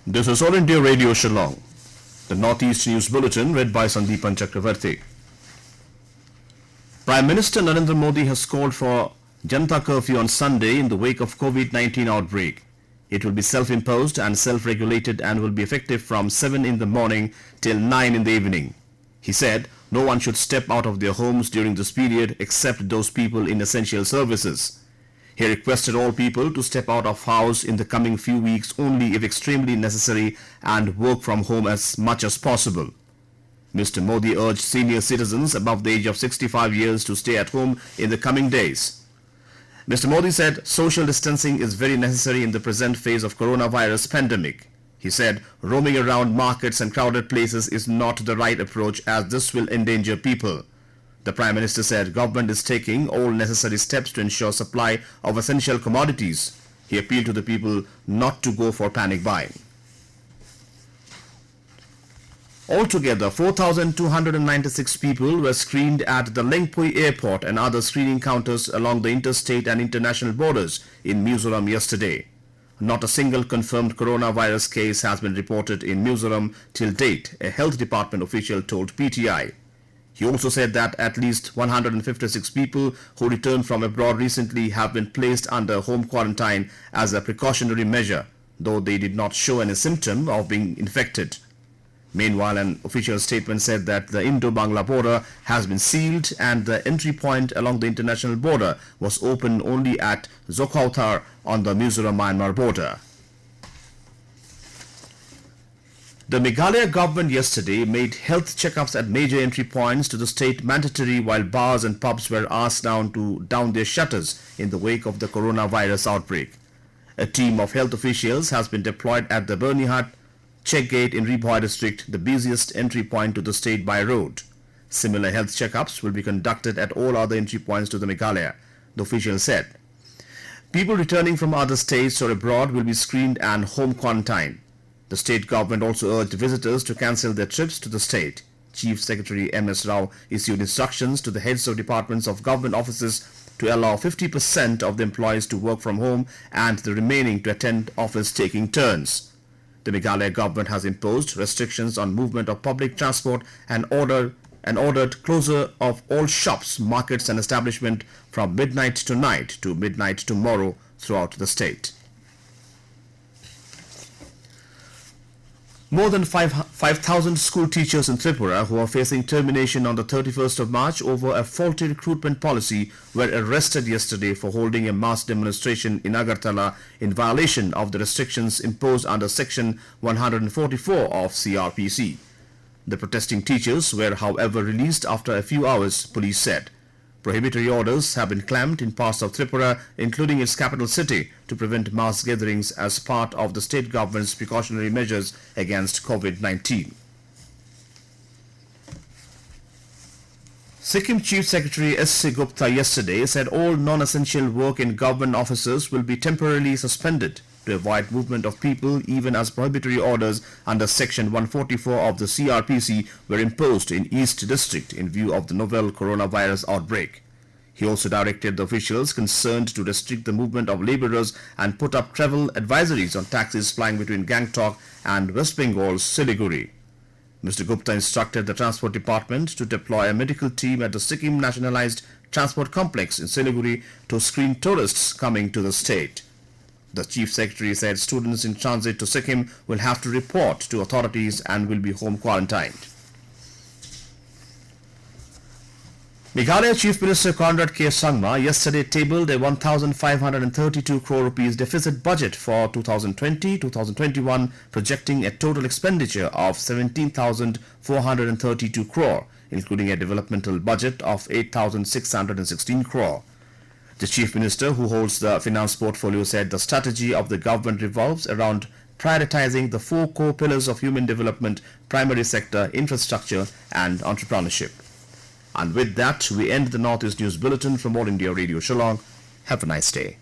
This is All India Radio Shillong, the Northeast News Bulletin read by Sandeepan Chakravarti. Prime Minister Narendra Modi has called for Janata Curfew on Sunday in the wake of COVID-19 outbreak. It will be self-imposed and self-regulated and will be effective from 7 in the morning till 9 in the evening. He said no one should step out of their homes during this period except those people in essential services. He requested all people to step out of house in the coming few weeks only if extremely necessary and work from home as much as possible. Mr. Modi urged senior citizens above the age of 65 years to stay at home in the coming days. Mr. Modi said social distancing is very necessary in the present phase of coronavirus pandemic. He said roaming around markets and crowded places is not the right approach as this will endanger people. The Prime Minister said government is taking all necessary steps to ensure supply of essential commodities. He appealed to the people not to go for panic buying. Altogether, 4,296 people were screened at the Lengpui airport and other screening counters along the interstate and international borders in Mizoram yesterday. Not a single confirmed coronavirus case has been reported in Mizoram till date, a health department official told PTI. He also said that at least 156 people who returned from abroad recently have been placed under home quarantine as a precautionary measure, though they did not show any symptom of being infected. Meanwhile, an official statement said that the Indo-Bangla border has been sealed and the entry point along the international border was open only at Zokhauthar on the Mizoram-Myanmar border. The Meghalaya government yesterday made health checkups at major entry points to the state mandatory while bars and pubs were asked down their shutters in the wake of the coronavirus outbreak. A team of health officials has been deployed at the Bernihat check gate in Lengpui district, the busiest entry point to the state by road. Similar health checkups will be conducted at all other entry points to the Meghalaya, the official said. People returning from other states or abroad will be screened and home quarantined. The state government also urged visitors to cancel their trips to the state. Chief Secretary M.S. Rao issued instructions to the heads of departments of government offices to allow 50% of the employees to work from home and the remaining to attend office taking turns. The Meghalaya government has imposed restrictions on movement of public transport and ordered closure of all shops, markets and establishments from midnight tonight to midnight tomorrow throughout the state. More than 5,000 school teachers in Tripura who are facing termination on the 31st of March over a faulty recruitment policy were arrested yesterday for holding a mass demonstration in Agartala in violation of the restrictions imposed under Section 144 of CrPC. The protesting teachers were, however, released after a few hours, police said. Prohibitory orders have been clamped in parts of Tripura, including its capital city, to prevent mass gatherings as part of the state government's precautionary measures against COVID-19. Sikkim Chief Secretary S.C. Gupta yesterday said all non-essential work in government offices will be temporarily suspended to avoid movement of people even as prohibitory orders under Section 144 of the CrPC were imposed in East District in view of the novel coronavirus outbreak. He also directed the officials concerned to restrict the movement of laborers and put up travel advisories on taxis flying between Gangtok and West Bengal's Siliguri. Mr. Gupta instructed the Transport Department to deploy a medical team at the Sikkim Nationalized Transport Complex in Siliguri to screen tourists coming to the state. The Chief Secretary said students in transit to Sikkim will have to report to authorities and will be home quarantined. Meghalaya Chief Minister Conrad Sangma yesterday tabled a 1,532 crore rupees deficit budget for 2020-2021, projecting a total expenditure of 17,432 crore, including a developmental budget of 8,616 crore. The Chief Minister, who holds the finance portfolio, said the strategy of the government revolves around prioritizing the 4 core pillars of human development, primary sector, infrastructure and entrepreneurship. And with that, we end the Northeast News Bulletin from All India Radio Shillong. Have a nice day.